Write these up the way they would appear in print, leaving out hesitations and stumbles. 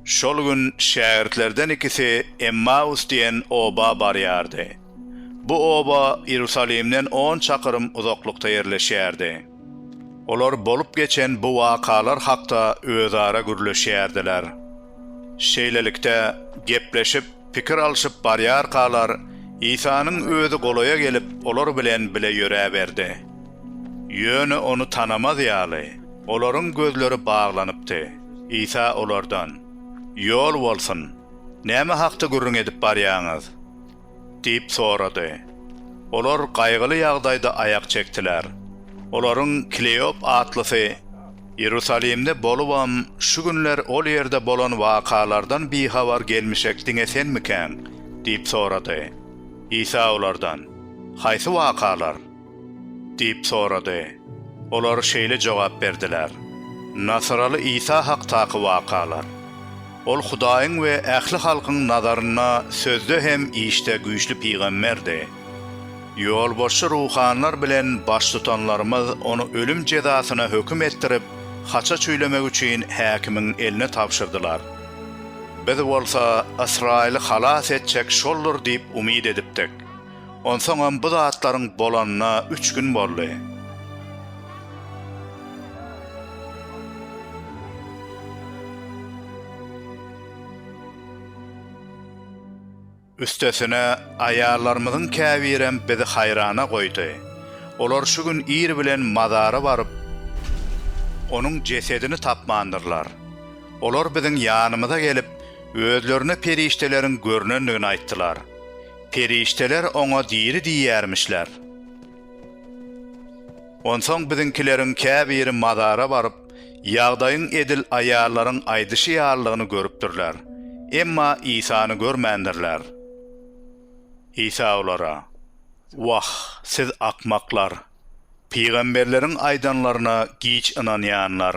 Şol gün şähertlerden ikisi Emmaus diýen oba barýardy. Bu oba Ýerusalimden 10 çakırym uzaklykda ýerleşýärdi. Olar bolup geçen bu wakalar hakda özara gürleşýärdiler. Şeýlelikde gepleşip pikir alşyp barýar kalar İsa'nın özü goloya gelip olar bilen bile ýöre berdi. Ýöne onu tanamaz ýaly. Olaryň gözleri bağlanypdy. İsa olardan: "Yol bolsun. Näme hakda gürrüň edip barýaňyz?" diýip sorady. Olar gaýgyly ýagdaýda ayak çektiler. Olaryň Kleop atlysy Ýerusalimde bolubam şu günler ol ýerde bolan wakalardan bihabar gelmişek diňesenmiken diýip sorady. İsa olardan: "Haýsy wakalar?" diýip sorady. Olar şeýle jogap berdiler: "Nasraly İsa hakdaky wakalar. Ol Hudaýyň we ähli halkyň nazaryna sözde hem işde güýçli peýgamberdi. Ýolbaşçy ruhanlar bilen baş tutanlarymyz onu ölüm jezasyna höküm etdirip, haça çüýlemek üçin häkimiň eline tapşyrdylar. Biz bolsa Israýly halas etjek şoldur diýip umyd edipdik. Onsoňam bu zatlaryň bolanyna 3 gün boldy." Üstesine ayarlarymyzyň käbirem bizi hayrana goýdy. Olar şu gün ir bilen mazara baryp onuň jesedini tapmandyrlar. Olar biziň ýanymyza gelip özlerine perişteleriň görnenligini aýtdylar. Perişteler oňa diri diýýärmişler. Onsoň biziňkileriň käbiri mazara baryp ýagdaýyň edil ayarlaryň aýdyşy ýarlygyny görüpdirler. Emma İsa'ny görmändirler. İsa olara: "Wah, siz akmaklar! Peýgamberleriň aýdanlaryna giç inanýanlar.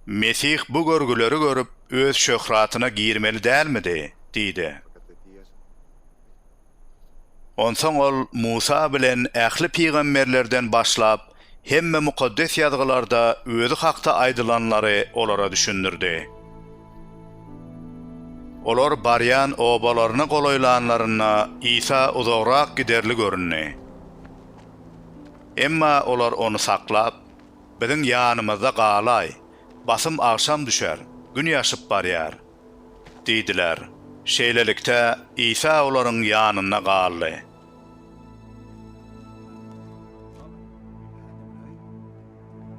Mesih bu görgüleri görüp öz şöhratyna girmeli dälmidi?" diýdi. Onsoň ol Musa bilen ähli peýgamberlerden başlap hemme mukaddes ýazgylarda özü hakda aýdylanlary olara düşündirdi. Olar baryan obalaryny golaýlanlaryna İsa uzagrak giderli görünni. Emma olar onu saklap, biziň ýanymyzda galaý, basym akşam düşer, gün ýaşyp barýar diýdiler. Şeýlelikde İsa olaryň ýanyna galdy.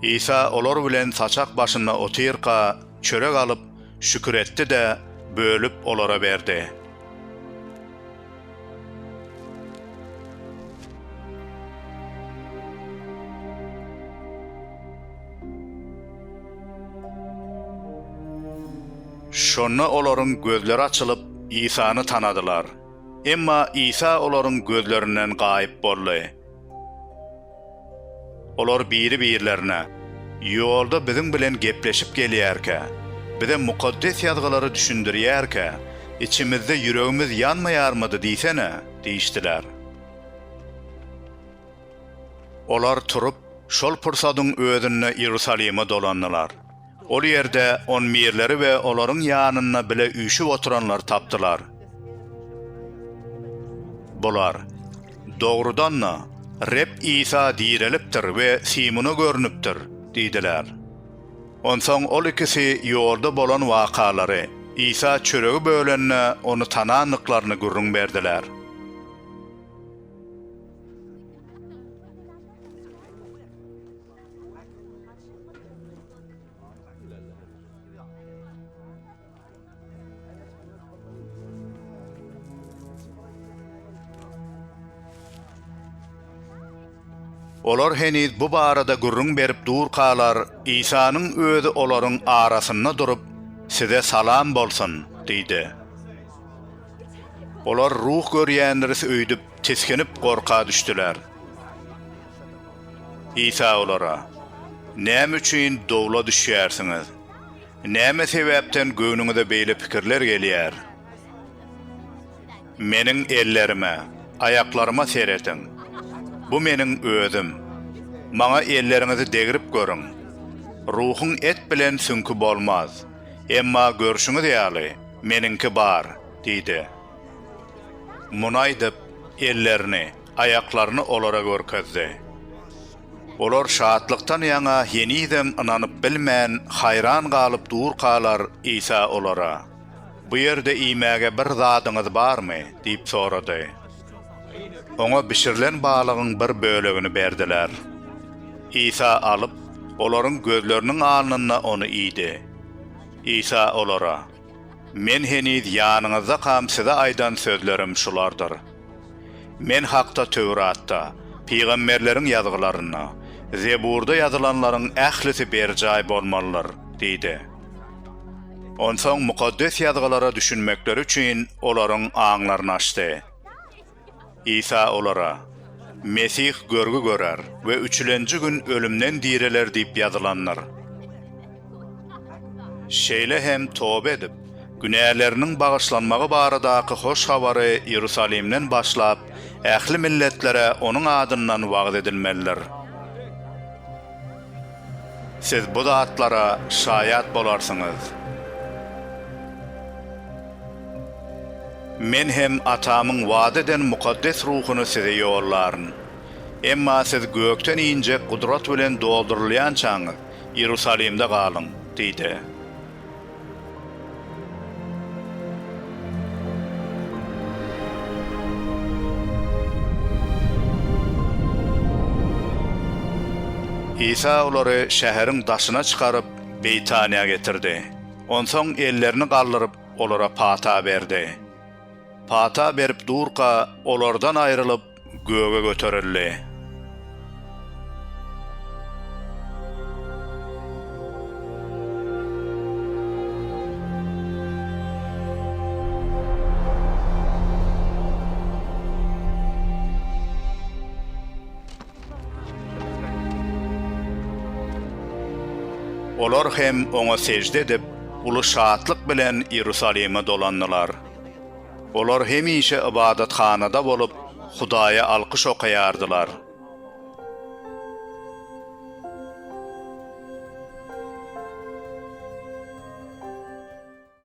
İsa olar bilen saçak başyna otyrka çörek alyp şükür etdi de bölüp olara berdi. Şonna olaryň gözleri açylyp İsa'ny tanadylar. Emma İsa olaryň gözlerinden gaýyp boldy. Olar biri-birlerine: "Ýolda biziň bilen gepleşip gelýärke, bize mukaddes ýazgylary düşündirýärke, içimizde ýüregimiz ýanmaýarmydy diýsene?" diýişdiler. Olar turup şol pursadyň özüne Ýerusalime dolandylar. Ol ýerde on mirleri we olaryň ýanyna bile üýşüp oturanlar tapdylar. Bular: "Dogrudanna Reb İsa diýilipdir we Simona görnüpdir" diýdiler. Onsoň ol ikisi ýolda bolan wakalary, İsa çöregi bölenne onu tananlyklaryny gürrüň berdiler. Olar heniz bu barada gürrüň berip dur kalar, İsa'nyň özü olaryň arasynda durup, "Size salam bolsun" diýdi. Olar ruh görýänleri öýdüp, teskenip gorka düşdiler. İsa olara: "Näme üçin dowla düşýärsiňiz? Näme sebäpden göwnüňize beýle pikirler gelýär? Meniň ellerime, aýaklaryma seretin. Bu meniň özüm. Maňa ellerinizi degirip görüň. Ruhun et bilen sünkü bolmaz. Emma görüşüňiz ýaly, meninki bar, diýdi. Munaýdyp ellerini, aýaklaryny olara görkezdi. Olar şatlykdan ýaňa yenidem inanyp bilmän, hayran galyp dur kalar İsa olara. Bu ýerde imäge bir zadyňyz barmy? diýip sorady. Oňa bişirilen balygyň bir bölegini berdiler. İsa alyp, olaryň gözleriniň alnyna onu iýdi. İsa olara, men heniz ýanyňyzda kam size aýdan sözlerim şulardyr. Men hakda Tövratda, peýgamberleriň ýazgylaryna, Zeburda ýazylanlaryň ählisi berjay bolmalydyr, diýdi. Onsoň mukaddes ýazgylara düşünmekleri üçin olaryň aňlaryny açdy. İsa olara, Mesih görgü görer we üçlenji gün ölümden direler diýip ýazylanlar. Şeýle hem tobe edip, günäleriniň bagyşlanmagy baradaky hoş habary Ýerusalimden başlap, ähli milletlere onuň adyndan wagt edilmelidir. Siz bu zatlara şaýat bolarsyňyz. Men hem atamyň wagt eden mukaddes ruhuny size ýollaryn. Emma siz gökten inje kudrat bilen doldurulýan çaňyz Ýerusalimde galyň, diýdi. İsa olary şäheriň daşyna çykaryp Beytaniýa getirdi. Onsoň ellerini gallyryp olara pata berdi. Pata berip durka olardan aýrylyp göge göterildi. Olar hem oňa secde edip, uly şatlyk bilen Ýerusalime dolandylar. Olar hemişe ibadathanada bolup, Hudaýa alkyş okaýardylar.